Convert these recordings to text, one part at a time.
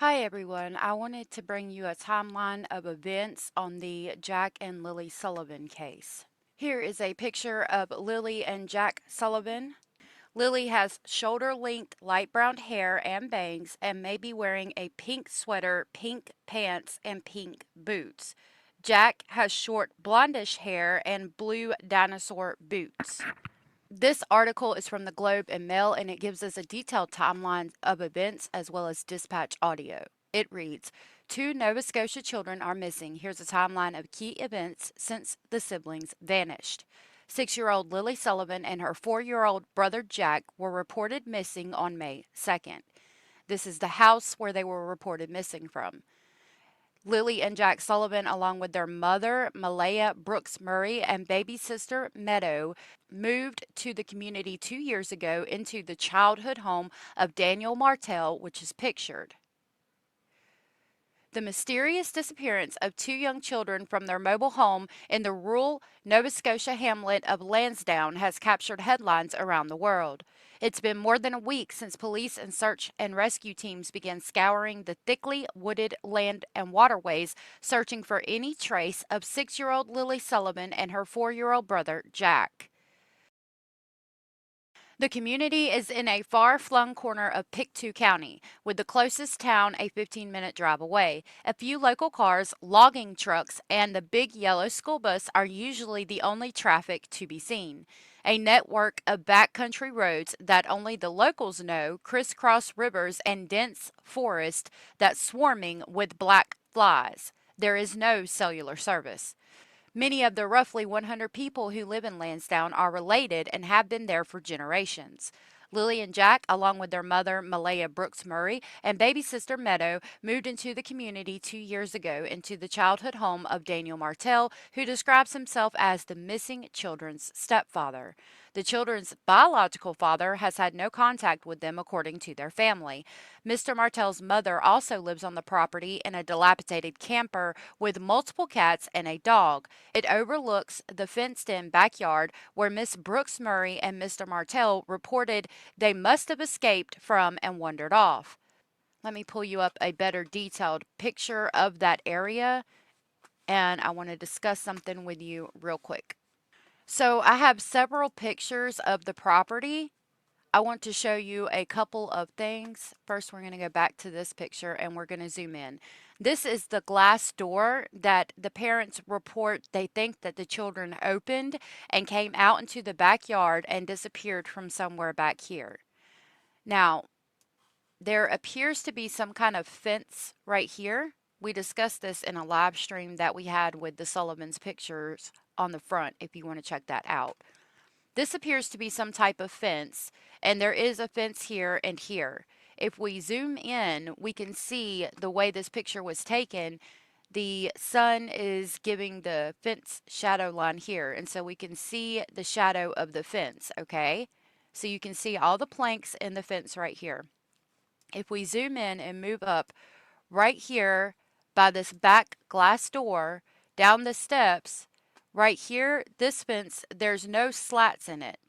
Hi everyone, I wanted to bring you a timeline of events on the Jack and Lili Sullivan case. Here is a picture of Lili and Jack Sullivan. Lili has shoulder length light brown hair and bangs and may be wearing a pink sweater, pink pants, and pink boots. Jack has short blondish hair and blue dinosaur boots. This article is from the Globe and Mail and it gives us a detailed timeline of events as well as dispatch audio. It reads, two Nova Scotia children are missing. Here's a timeline of key events since the siblings vanished. 6-year-old Lili Sullivan and her 4-year-old brother Jack were reported missing on May 2nd. This is the house where they were reported missing from. Lili and Jack Sullivan, along with their mother, Malaya Brooks Murray, and baby sister, Meadow, moved to the community 2 years ago into the childhood home of Daniel Martell, which is pictured. The mysterious disappearance of two young children from their mobile home in the rural Nova Scotia hamlet of Lansdowne has captured headlines around the world. It's been more than a week since police and search and rescue teams began scouring the thickly wooded land and waterways, searching for any trace of 6-year-old Lili Sullivan and her 4-year-old brother, Jack. The community is in a far-flung corner of Pictou County, with the closest town a 15-minute drive away. A few local cars, logging trucks, and the big yellow school bus are usually the only traffic to be seen. A network of backcountry roads that only the locals know crisscross rivers and dense forest that's swarming with black flies. There is no cellular service. Many of the roughly 100 people who live in Lansdowne are related and have been there for generations. Lili and Jack, along with their mother, Malaya Brooks Murray, and baby sister Meadow, moved into the community 2 years ago into the childhood home of Daniel Martell, who describes himself as the missing children's stepfather. The children's biological father has had no contact with them, according to their family. Mr. Martell's mother also lives on the property in a dilapidated camper with multiple cats and a dog. It overlooks the fenced in backyard where Miss Brooks Murray and Mr. Martell reported they must have escaped from and wandered off. Let me pull you up a better detailed picture of that area, and I want to discuss something with you real quick. So, I have several pictures of the property. I want to show you a couple of things. First, we're going to go back to this picture and we're going to zoom in. This is the glass door that the parents report they think that the children opened and came out into the backyard and disappeared from somewhere back here. Now, there appears to be some kind of fence right here. We discussed this in a live stream that we had with the Sullivan's pictures on the front if you want to check that out. This appears to be some type of fence, and there is a fence here and here. If we zoom in, we can see the way this picture was taken. The sun is giving the fence shadow line here, and so we can see the shadow of the fence, okay? So you can see all the planks in the fence right here. If we zoom in and move up right here by this back glass door, down the steps, right here, this fence, there's no slats in it.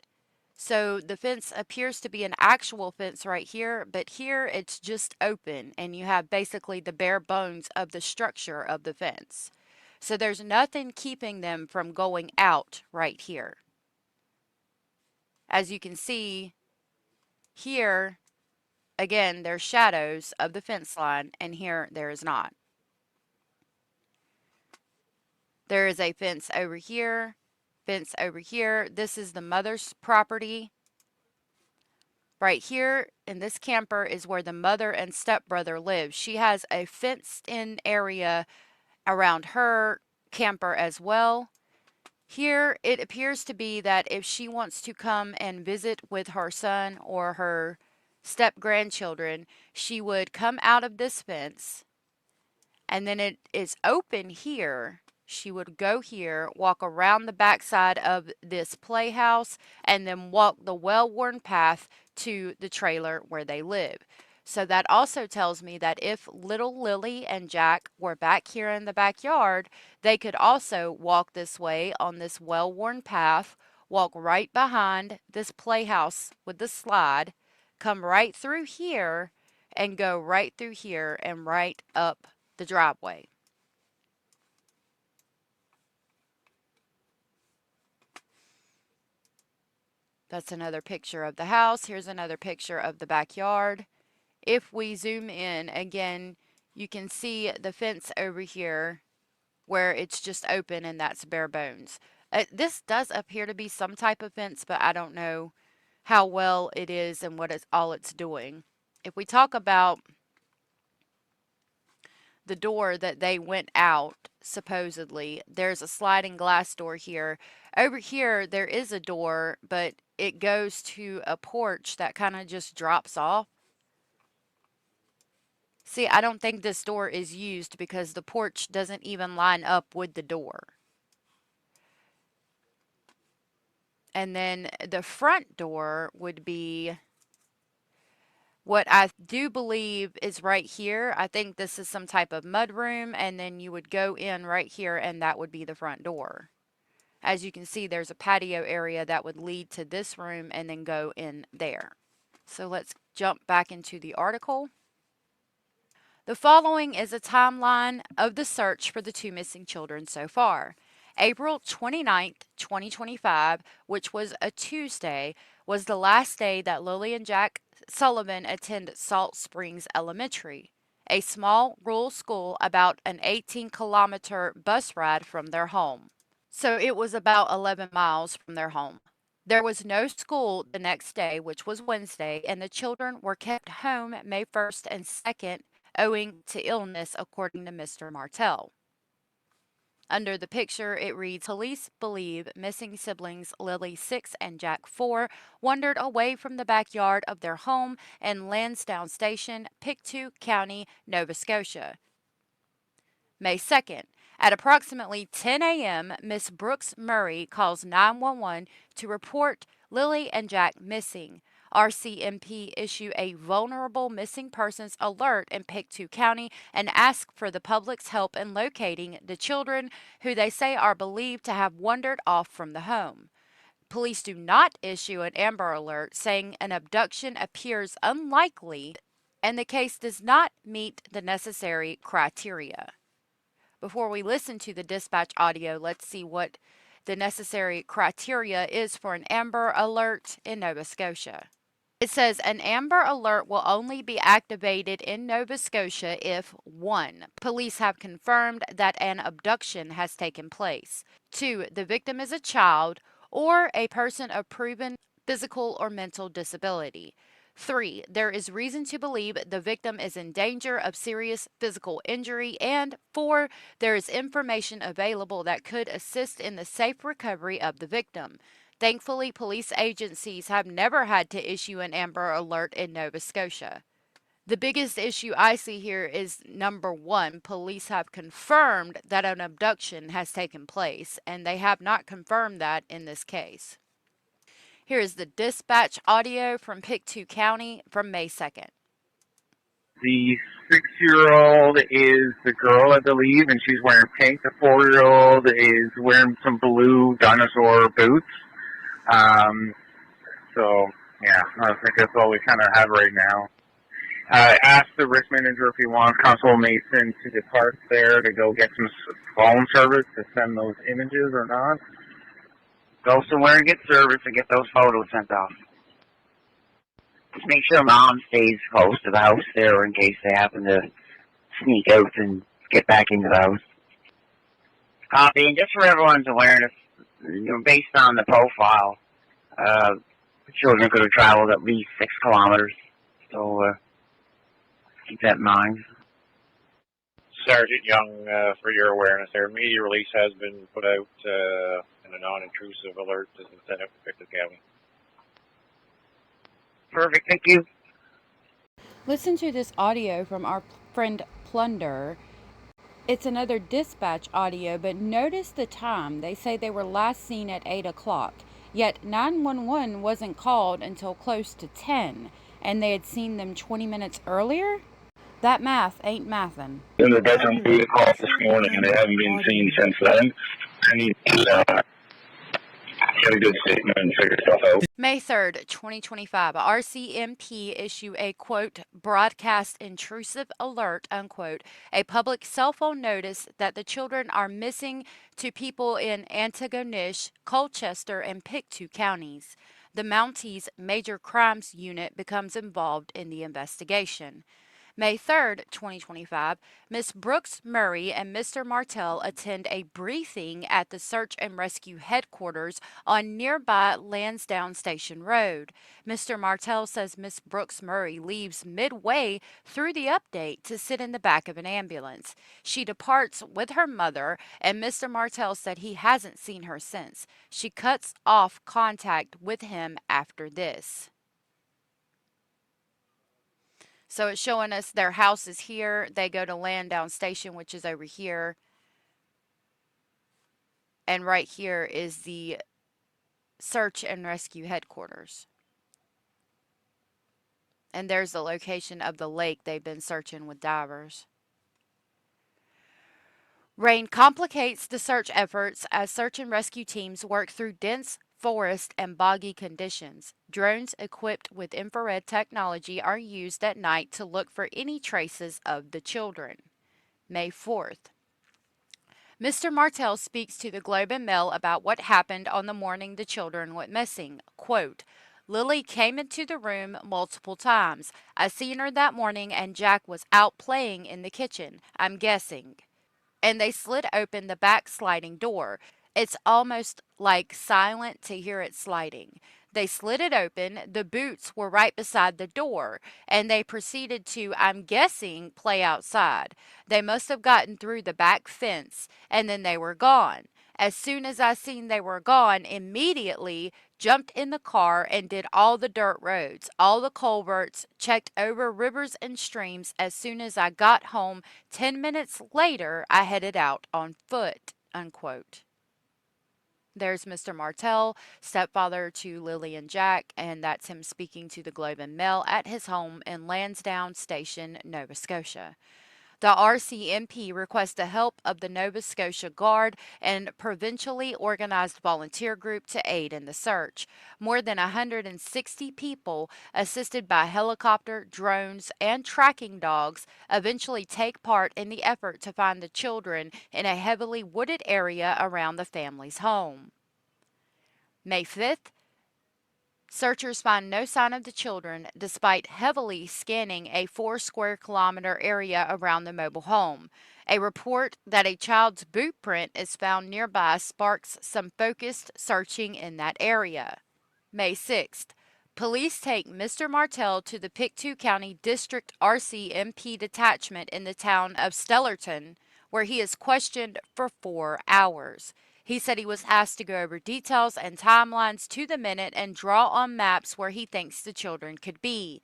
So the fence appears to be an actual fence right here, but here it's just open and you have basically the bare bones of the structure of the fence. So there's nothing keeping them from going out right here. As you can see here, again, there's shadows of the fence line, and here there is not. There is a fence over here, fence over here. This is the mother's property. Right here in this camper is where the mother and stepbrother live. She has a fenced-in area around her camper as well. Here, it appears to be that if she wants to come and visit with her son or her step-grandchildren, she would come out of this fence, and then it is open here. She would go here, walk around the backside of this playhouse, and then walk the well-worn path to the trailer where they live. So that also tells me that if little Lili and Jack were back here in the backyard, they could also walk this way on this well-worn path, walk right behind this playhouse with the slide, come right through here, and go right through here and right up the driveway. That's another picture of the house. Here's another picture of the backyard. If we zoom in again, you can see the fence over here where it's just open and that's bare bones. This does appear to be some type of fence, but I don't know how well it is and what all it's doing. If we talk about the door that they went out, supposedly, there's a sliding glass door here. Over here, there is a door, but it goes to a porch that kind of just drops off. See, I don't think this door is used because the porch doesn't even line up with the door. And then the front door would be what I do believe is right here. I think this is some type of mud room, and then you would go in right here, and that would be the front door. As you can see, there's a patio area that would lead to this room and then go in there. So let's jump back into the article. The following is a timeline of the search for the two missing children so far. April 29th, 2025, which was a Tuesday, was the last day that Lili and Jack Sullivan attended Salt Springs Elementary, a small rural school about an 18-kilometer bus ride from their home. So it was about 11 miles from their home. There was no school the next day, which was Wednesday, and the children were kept home May 1st and 2nd owing to illness, according to Mr. Martell. Under the picture, it reads, police believe missing siblings Lili 6 and Jack 4 wandered away from the backyard of their home in Lansdowne Station, Pictou County, Nova Scotia. May 2nd, at approximately 10 a.m., Miss Brooks Murray calls 911 to report Lili and Jack missing. RCMP issue a vulnerable missing persons alert in Pictou County and ask for the public's help in locating the children who they say are believed to have wandered off from the home. Police do not issue an Amber Alert, saying an abduction appears unlikely and the case does not meet the necessary criteria. Before we listen to the dispatch audio, let's see what the necessary criteria is for an Amber Alert in Nova Scotia. It says an Amber Alert will only be activated in Nova Scotia if 1. Police have confirmed that an abduction has taken place. 2. The victim is a child or a person of proven physical or mental disability. 3. There is reason to believe the victim is in danger of serious physical injury. And 4. There is information available that could assist in the safe recovery of the victim. Thankfully, police agencies have never had to issue an Amber Alert in Nova Scotia. The biggest issue I see here is number 1, police have confirmed that an abduction has taken place, and they have not confirmed that in this case. Here is the dispatch audio from Pictou County from May 2nd. The 6-year-old is the girl, I believe, and she's wearing pink. The 4-year-old is wearing some blue dinosaur boots. So, yeah, I think that's all we kind of have right now. I asked the risk manager if he wants Constable Mason to depart there to go get some phone service to send those images or not. Go somewhere and get service and get those photos sent off. Just make sure Mom stays close to the house there in case they happen to sneak out and get back into the house. Copy, and just for everyone's awareness, based on the profile, the children could have traveled at least 6 kilometers, so keep that in mind. Sergeant Young, for your awareness there, media release has been put out and a non-intrusive alert has been sent out to Pictou County. Perfect, thank you. Listen to this audio from our friend Plunder. It's another dispatch audio, but notice the time. They say they were last seen at 8 o'clock, yet 911 wasn't called until close to 10, and they had seen them 20 minutes earlier? That math ain't mathin'. In the bedroom 8 o'clock this morning, and they haven't been seen since then. I need to a good statement and figure stuff out. May 3rd, 2025, RCMP issue a quote, broadcast intrusive alert, unquote, a public cell phone notice that the children are missing to people in Antigonish, Colchester, and Pictou counties. The Mounties Major Crimes Unit becomes involved in the investigation. May 3rd, 2025, Miss Brooks Murray and Mr. Martell attend a briefing at the Search and Rescue headquarters on nearby Lansdowne Station Road. Mr. Martell says Miss Brooks Murray leaves midway through the update to sit in the back of an ambulance. She departs with her mother, and Mr. Martell said he hasn't seen her since. She cuts off contact with him after this. So it's showing us their house is here. They go to Lansdowne Station, which is over here. And right here is the search and rescue headquarters. And there's the location of the lake they've been searching with divers. Rain complicates the search efforts as search and rescue teams work through dense forest and boggy conditions. Drones equipped with infrared technology are used at night to look for any traces of the children. May 4th. Mr. Martell speaks to the Globe and Mail about what happened on the morning the children went missing. Quote, Lily came into the room multiple times. I seen her that morning and Jack was out playing in the kitchen, I'm guessing. And they slid open the back sliding door. It's almost like silent to hear it sliding. They slid it open, the boots were right beside the door, and they proceeded to, I'm guessing, play outside. They must have gotten through the back fence, and then they were gone. As soon as I seen they were gone, immediately jumped in the car and did all the dirt roads, all the culverts, checked over rivers and streams. As soon as I got home, 10 minutes later, I headed out on foot, unquote. There's Mr. Martell, stepfather to Lili and Jack, and that's him speaking to the Globe and Mail at his home in Lansdowne Station, Nova Scotia. The RCMP requests the help of the Nova Scotia Guard and provincially organized volunteer group to aid in the search. More than 160 people, assisted by helicopter, drones, and tracking dogs, eventually take part in the effort to find the children in a heavily wooded area around the family's home. May 5th, searchers find no sign of the children despite heavily scanning a 4 square kilometer area around the mobile home. A report that a child's boot print is found nearby sparks some focused searching in that area. May 6th, police take Mr. Martell to the Pictou County District RCMP detachment in the town of Stellarton, where he is questioned for 4 hours. He said he was asked to go over details and timelines to the minute and draw on maps where he thinks the children could be.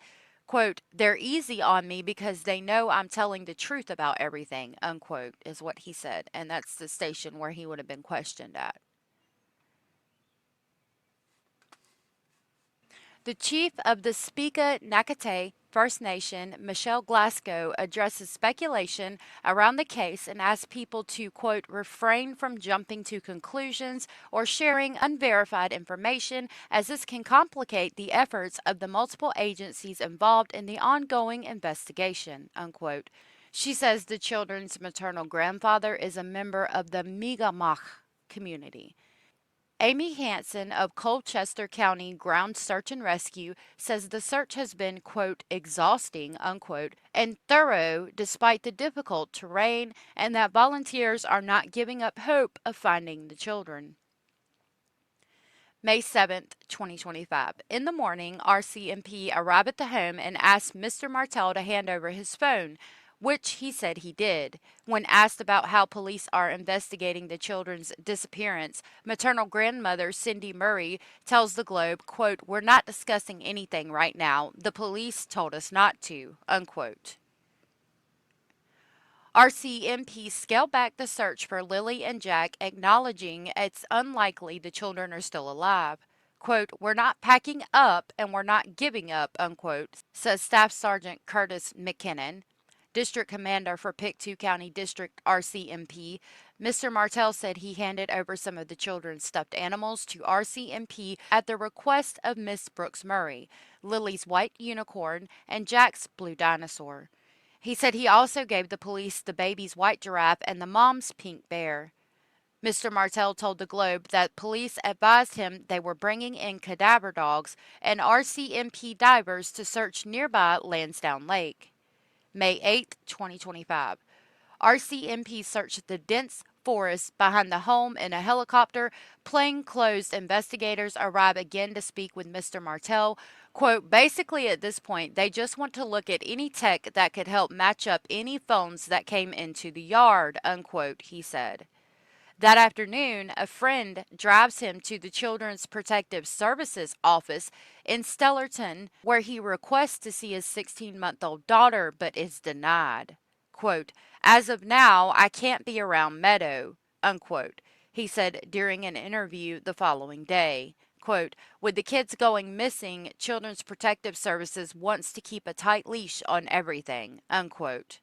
Quote, they're easy on me because they know I'm telling the truth about everything, unquote, is what he said. And that's the station where he would have been questioned at. The chief of the Spika Nakate First Nation, Michelle Glasgow, addresses speculation around the case and asks people to, quote, refrain from jumping to conclusions or sharing unverified information, as this can complicate the efforts of the multiple agencies involved in the ongoing investigation, unquote. She says the children's maternal grandfather is a member of the Mi'kmaq community. Amy Hansen of Colchester County Ground Search and Rescue says the search has been, quote, exhausting, unquote, and thorough despite the difficult terrain, and that volunteers are not giving up hope of finding the children. May 7th, 2025. In the morning, RCMP arrived at the home and asked Mr. Martell to hand over his phone, which he said he did. When asked about how police are investigating the children's disappearance, maternal grandmother Cindy Murray tells the Globe, quote, we're not discussing anything right now. The police told us not to, unquote. RCMP scaled back the search for Lili and Jack, acknowledging it's unlikely the children are still alive. Quote, we're not packing up and we're not giving up, unquote, says Staff Sergeant Curtis McKinnon. district commander for Pictou County District RCMP, Mr. Martell said he handed over some of the children's stuffed animals to RCMP at the request of Miss Brooks Murray, Lily's white unicorn, and Jack's blue dinosaur. He said he also gave the police the baby's white giraffe and the mom's pink bear. Mr. Martell told the Globe that police advised him they were bringing in cadaver dogs and RCMP divers to search nearby Lansdowne Lake. May 8, 2025. RCMP searched the dense forest behind the home in a helicopter. Plainclothes investigators arrive again to speak with Mr. Martell. Quote, basically at this point, they just want to look at any tech that could help match up any phones that came into the yard, unquote, he said. That afternoon, a friend drives him to the Children's Protective Services office in Stellarton, where he requests to see his 16-month-old daughter but is denied. Quote, as of now, I can't be around Meadow, unquote, he said during an interview the following day. Quote, with the kids going missing, Children's Protective Services wants to keep a tight leash on everything, unquote.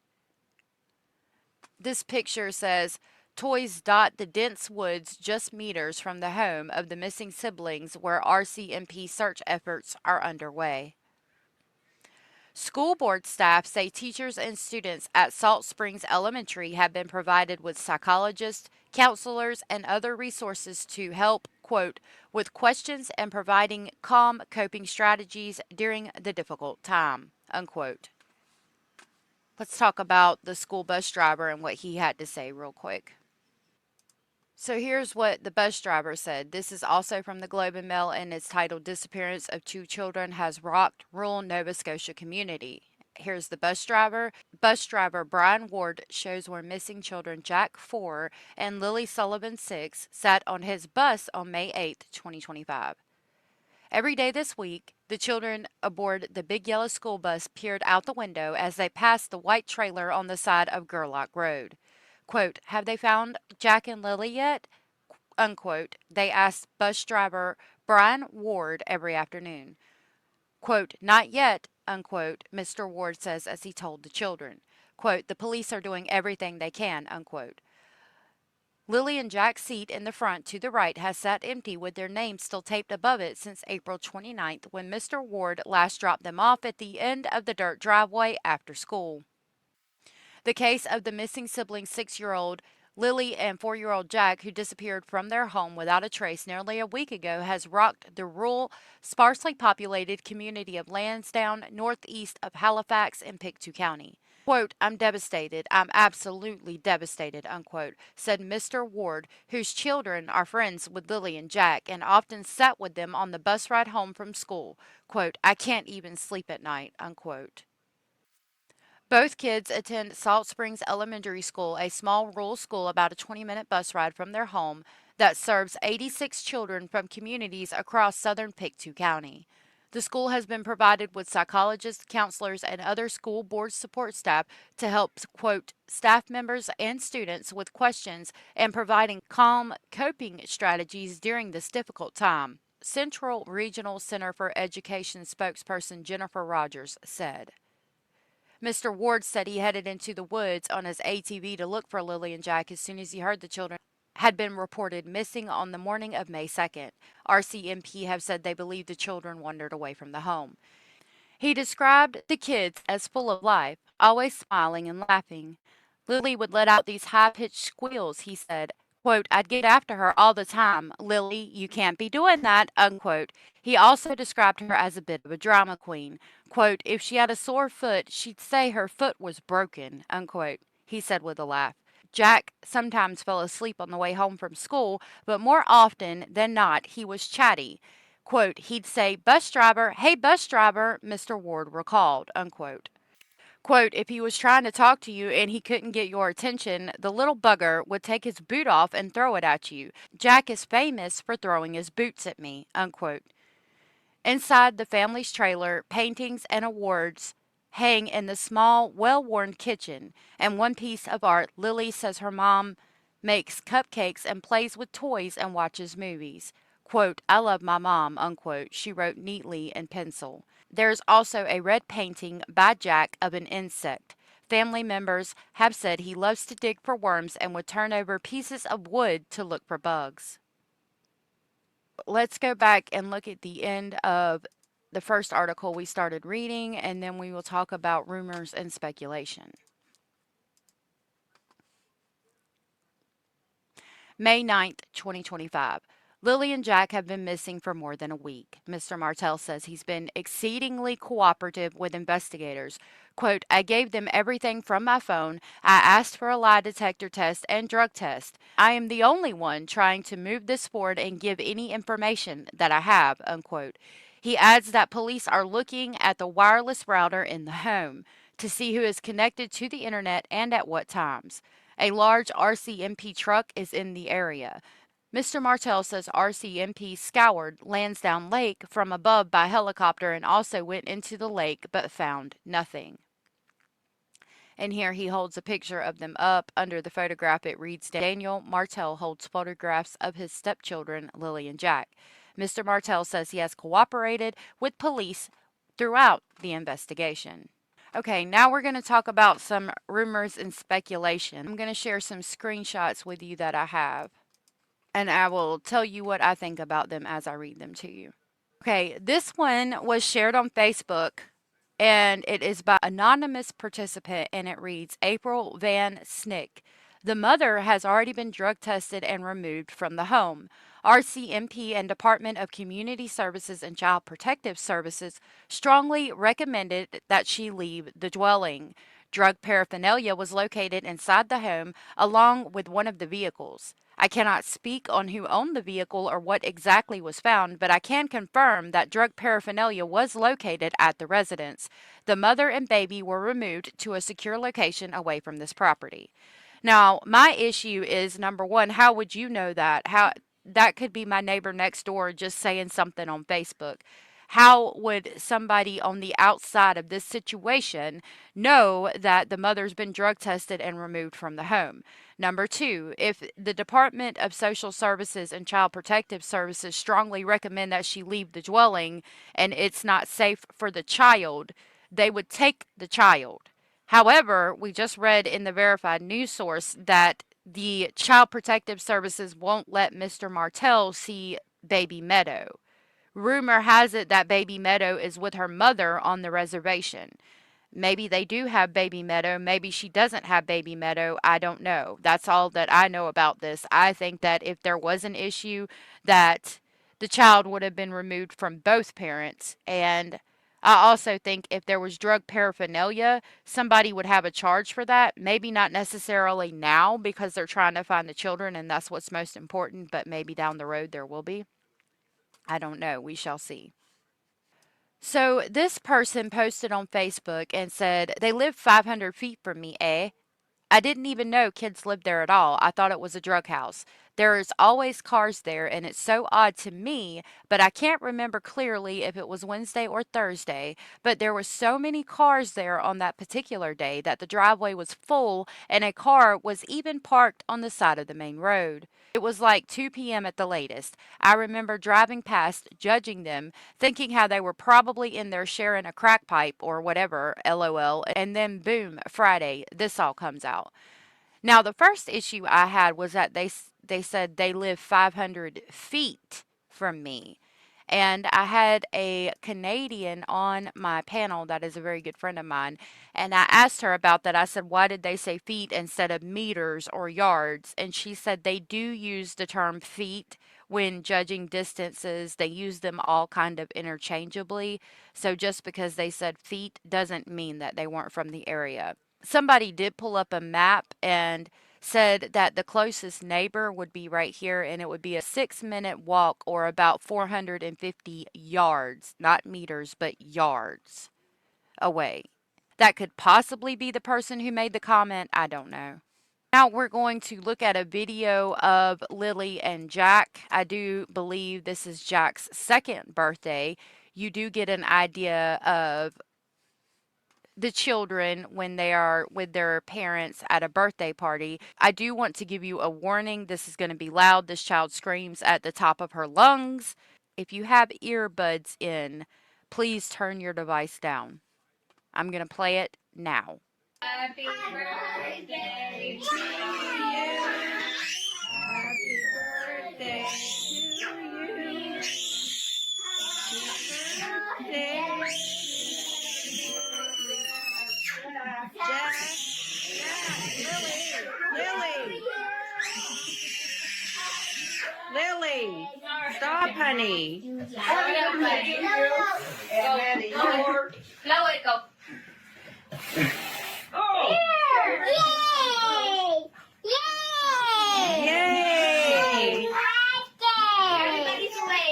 This picture says, toys dot the dense woods just meters from the home of the missing siblings where RCMP search efforts are underway. School board staff say teachers and students at Salt Springs Elementary have been provided with psychologists, counselors, and other resources to help, quote, with questions and providing calm coping strategies during the difficult time, unquote. Let's talk about the school bus driver and what he had to say real quick. So here's what the bus driver said. This is also from the Globe and Mail, and it's titled Disappearance of Two Children Has Rocked Rural Nova Scotia Community. Here's the bus driver. Bus driver Brian Ward shows where missing children Jack 4 and Lily Sullivan 6 sat on his bus on May 8, 2025. Every day this week, the children aboard the big yellow school bus peered out the window as they passed the white trailer on the side of Gerlach Road. Quote, have they found Jack and Lily yet? Unquote, they asked bus driver Brian Ward every afternoon. Quote, not yet, unquote, Mr. Ward says as he told the children. Quote, the police are doing everything they can, unquote. Lili and Jack's seat in the front to the right has sat empty with their names still taped above it since April 29th when Mr. Ward last dropped them off at the end of the dirt driveway after school. The case of the missing siblings 6-year-old Lily and 4-year-old Jack, who disappeared from their home without a trace nearly a week ago, has rocked the rural, sparsely populated community of Lansdowne, northeast of Halifax in Pictou County. Quote, I'm devastated. I'm absolutely devastated, unquote, said Mr. Ward, whose children are friends with Lily and Jack and often sat with them on the bus ride home from school. Quote, I can't even sleep at night, unquote. Both kids attend Salt Springs Elementary School, a small rural school about a 20-minute bus ride from their home that serves 86 children from communities across southern Pictou County. The school has been provided with psychologists, counselors, and other school board support staff to help, quote, staff members and students with questions and providing calm coping strategies during this difficult time, Central Regional Center for Education spokesperson Jennifer Rogers said. Mr. Ward said he headed into the woods on his ATV to look for Lily and Jack as soon as he heard the children had been reported missing on the morning of May 2nd. RCMP have said they believe the children wandered away from the home. He described the kids as full of life, always smiling and laughing. Lily would let out these high-pitched squeals, he said. Quote, I'd get after her all the time. Lily, you can't be doing that, unquote. He also described her as a bit of a drama queen. Quote, if she had a sore foot, she'd say her foot was broken, unquote, he said with a laugh. Jack sometimes fell asleep on the way home from school, but more often than not, he was chatty. Quote, he'd say, bus driver, hey bus driver, Mr. Ward recalled, unquote. Quote, if he was trying to talk to you and he couldn't get your attention, the little bugger would take his boot off and throw it at you. Jack is famous for throwing his boots at me, unquote. Inside the family's trailer, paintings and awards hang in the small, well-worn kitchen, and one piece of art, Lily says her mom makes cupcakes and plays with toys and watches movies. Quote, I love my mom, unquote, she wrote neatly in pencil. There's also a red painting by Jack of an insect. Family members have said he loves to dig for worms and would turn over pieces of wood to look for bugs. Let's go back and look at the end of the first article we started reading, and then we will talk about rumors and speculation. May 9th, 2025. Lili and Jack have been missing for more than a week. Mr. Martell says he's been exceedingly cooperative with investigators. Quote, I gave them everything from my phone. I asked for a lie detector test and drug test. I am the only one trying to move this forward and give any information that I have, unquote. He adds that police are looking at the wireless router in the home to see who is connected to the internet and at what times. A large RCMP truck is in the area. Mr. Martell says RCMP scoured Lansdowne Lake from above by helicopter and also went into the lake but found nothing. And here he holds a picture of them up. Under the photograph, it reads, Daniel Martell holds photographs of his stepchildren, Lili and Jack. Mr. Martell says he has cooperated with police throughout the investigation. Okay, now we're going to talk about some rumors and speculation. I'm going to share some screenshots with you that I have, and I will tell you what I think about them as I read them to you. Okay, this one was shared on Facebook, and it is by anonymous participant, and it reads, April Van Snick. The mother has already been drug tested and removed from the home. RCMP and Department of Community Services and Child Protective Services strongly recommended that she leave the dwelling. Drug paraphernalia was located inside the home along with one of the vehicles. I cannot speak on who owned the vehicle or what exactly was found, but I can confirm that drug paraphernalia was located at the residence. The mother and baby were removed to a secure location away from this property. Now, my issue is number one, how would you know that? How that could be my neighbor next door just saying something on Facebook. How would somebody on the outside of this situation know that the mother's been drug tested and removed from the home? Number two, if the Department of Social Services and Child Protective Services strongly recommend that she leave the dwelling and it's not safe for the child, they would take the child. However, we just read in the verified news source that the Child Protective Services won't let Mr. Martell see Baby Meadow. Rumor has it that Baby Meadow is with her mother on the reservation. Maybe they do have Baby Meadow. Maybe she doesn't have Baby Meadow. I don't know. That's all that I know about this. I think that if there was an issue, that the child would have been removed from both parents. And I also think if there was drug paraphernalia, somebody would have a charge for that. Maybe not necessarily now because they're trying to find the children and that's what's most important, but maybe down the road there will be. I don't know. We shall see. So this person posted on Facebook and said, they live 500 feet from me, eh? I didn't even know kids lived there at all. I thought it was a drug house. There's always cars there, and it's so odd to me, but I can't remember clearly if it was Wednesday or Thursday. But there were so many cars there on that particular day that the driveway was full, and a car was even parked on the side of the main road. It was like 2 p.m. at the latest. I remember driving past, judging them, thinking how they were probably in there sharing a crack pipe or whatever, lol, and then boom, Friday, this all comes out. Now, the first issue I had was that they said they live 500 feet from me. And I had a Canadian on my panel that is a very good friend of mine. And I asked her about that. I said, why did they say feet instead of meters or yards? And she said they do use the term feet when judging distances. They use them all kind of interchangeably. So just because they said feet doesn't mean that they weren't from the area. Somebody did pull up a map and said that the closest neighbor would be right here and it would be a 6-minute walk or about 450 yards, not meters, but yards away. That could possibly be the person who made the comment. I don't know. Now we're going to look at a video of Lili and Jack. I do believe this is Jack's second birthday. You do get an idea of the children when they are with their parents at a birthday party. I do want to give you a warning. This is going to be loud. This child screams at the top of her lungs. If you have earbuds in, please turn your device down. I'm going to play it now. Happy birthday to you. Happy birthday to you. Jack, Lily, stop, honey. Blow it, go. Oh. Yay! Yay! Yay! Birthday!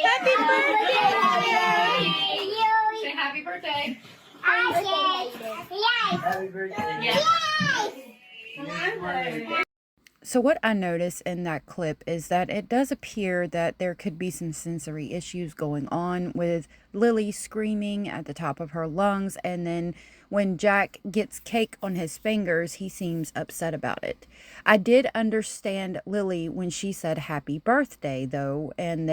Happy birthday! Yay! Say happy birthday. So what I notice in that clip is that it does appear that there could be some sensory issues going on with Lily screaming at the top of her lungs, and then when Jack gets cake on his fingers, he seems upset about it. I did understand Lily when she said happy birthday though, and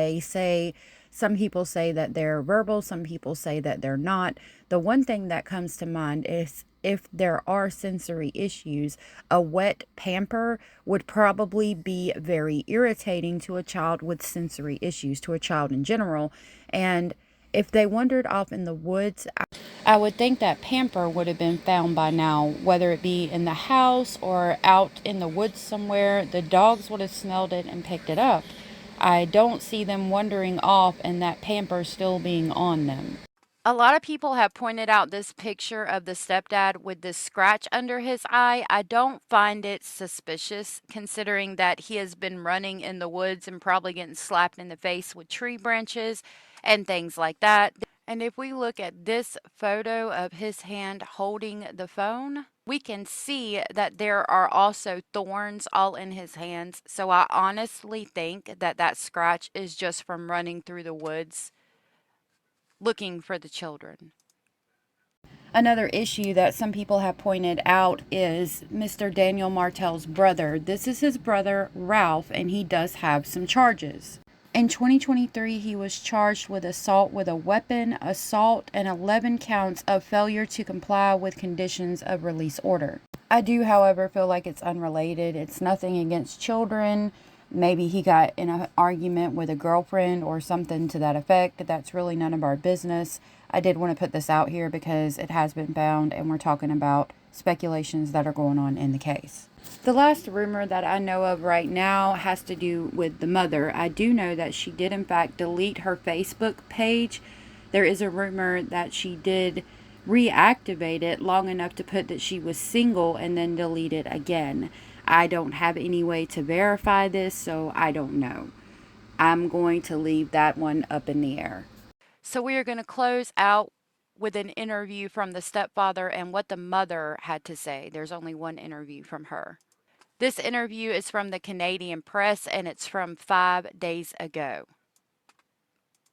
some people say that they're verbal, some people say that they're not. The one thing that comes to mind is if there are sensory issues, a wet pamper would probably be very irritating to a child with sensory issues, to a child in general. And if they wandered off in the woods, I would think that pamper would have been found by now, whether it be in the house or out in the woods somewhere. The dogs would have smelled it and picked it up. I don't see them wandering off and that pamper still being on them. A lot of people have pointed out this picture of the stepdad with this scratch under his eye. I don't find it suspicious, considering that he has been running in the woods and probably getting slapped in the face with tree branches and things like that. And if we look at this photo of his hand holding the phone, we can see that there are also thorns all in his hands. So I honestly think that that scratch is just from running through the woods looking for the children. Another issue that some people have pointed out is Mr. Daniel Martel's brother. This is his brother, Ralph, and he does have some charges. In 2023, he was charged with assault with a weapon, assault, and 11 counts of failure to comply with conditions of release order. I do, however, feel like it's unrelated. It's nothing against children. Maybe he got in an argument with a girlfriend or something to that effect. That's really none of our business. I did want to put this out here because it has been found and we're talking about speculations that are going on in the case. The last rumor that I know of right now has to do with the mother. I do know that she did in fact delete her Facebook page. There is a rumor that she did reactivate it long enough to put that she was single and then delete it again. I don't have any way to verify this, so I don't know. I'm going to leave that one up in the air. So we are going to close out with an interview from the stepfather and what the mother had to say. There's only one interview from her. This interview is from the Canadian Press and it's from 5 days ago.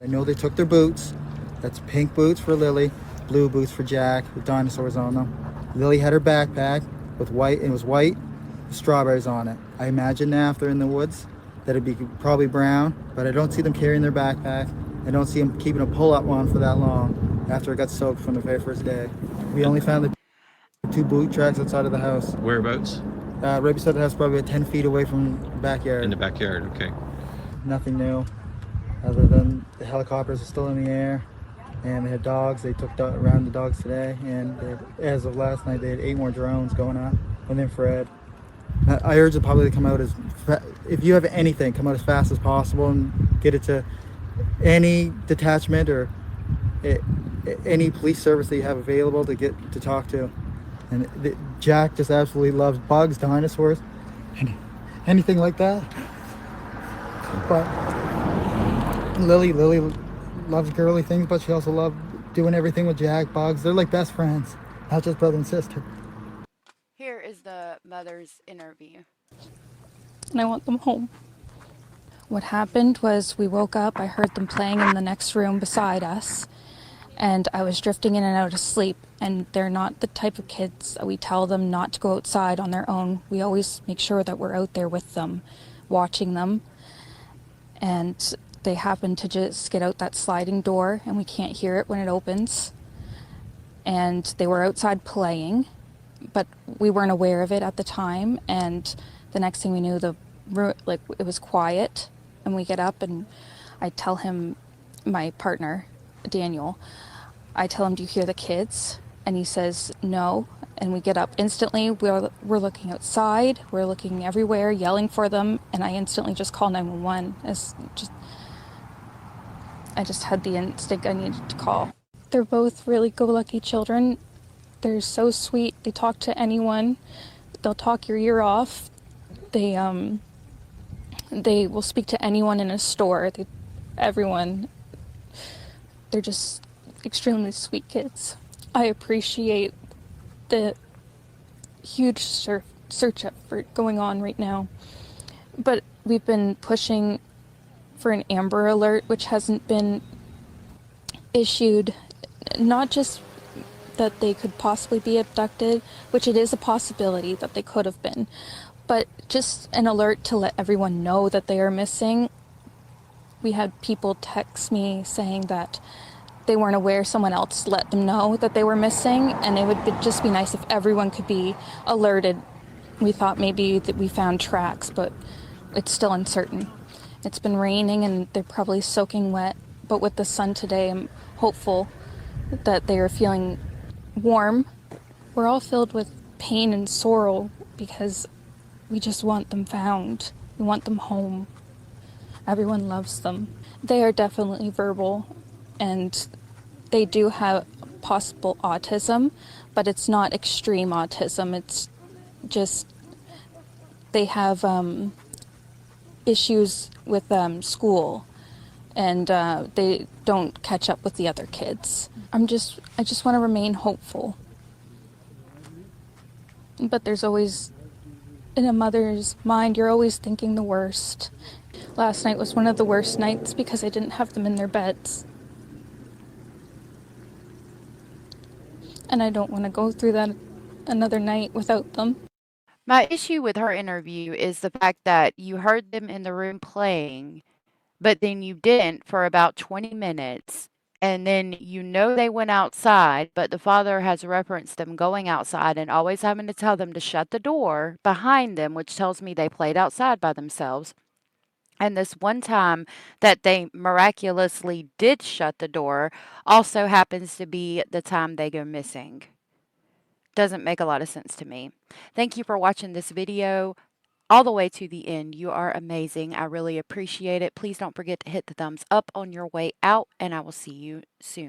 I know they took their boots. That's pink boots for Lily, blue boots for Jack with dinosaurs on them. Lily had her backpack with white, and it was white, with strawberries on it. I imagine now if they're in the woods that it'd be probably brown, but I don't see them carrying their backpack. I don't see them keeping a pull-up one for that long after it got soaked from the very first day. We only found the 2 boot tracks outside of the house. Whereabouts? Right beside the house, probably 10 feet away from the backyard. In the backyard, okay. Nothing new, other than the helicopters are still in the air, and they had dogs. They took around the dogs today, and as of last night, they had 8 more drones going up with infrared. I urge the public to come out if you have anything, come out as fast as possible and get it to any detachment or any police service that you have available to get to talk to. And Jack just absolutely loves bugs, dinosaurs, anything like that. But Lily loves girly things, but she also loves doing everything with Jack, bugs. They're like best friends, not just brother and sister. Here is the mother's interview. And I want them home. What happened was we woke up, I heard them playing in the next room beside us, and I was drifting in and out of sleep, and they're not the type of kids that we tell them not to go outside on their own. We always make sure that we're out there with them, watching them, and they happen to just get out that sliding door, and we can't hear it when it opens, and they were outside playing, but we weren't aware of it at the time. And the next thing we knew, it was quiet, and we get up and I tell him, my partner, Daniel, I tell him, "Do you hear the kids?" And he says, "No." And we get up instantly. We're looking outside. We're looking everywhere, yelling for them. And I instantly just call 911. I just had the instinct I needed to call. They're both really go-lucky children. They're so sweet. They talk to anyone. They'll talk your ear off. They will speak to anyone in a store. Everyone. They're just extremely sweet kids. I appreciate the huge search effort going on right now. But we've been pushing for an Amber Alert, which hasn't been issued. Not just that they could possibly be abducted, which it is a possibility that they could have been, but just an alert to let everyone know that they are missing. We had people text me saying that they weren't aware someone else let them know that they were missing, and it would just be nice if everyone could be alerted. We thought maybe that we found tracks, but it's still uncertain. It's been raining and they're probably soaking wet, but with the sun today, I'm hopeful that they are feeling warm. We're all filled with pain and sorrow because we just want them found. We want them home. Everyone loves them. They are definitely verbal, and they do have possible autism, but it's not extreme autism. It's just they have issues with school, and they don't catch up with the other kids. I just want to remain hopeful. But there's always, in a mother's mind, you're always thinking the worst. Last night was one of the worst nights because I didn't have them in their beds. And I don't want to go through that another night without them. My issue with her interview is the fact that you heard them in the room playing, but then you didn't for about 20 minutes. And then they went outside, but the father has referenced them going outside and always having to tell them to shut the door behind them, which tells me they played outside by themselves. And this one time that they miraculously did shut the door also happens to be the time they go missing. Doesn't make a lot of sense to me. Thank you for watching this video all the way to the end. You are amazing. I really appreciate it. Please don't forget to hit the thumbs up on your way out, and I will see you soon.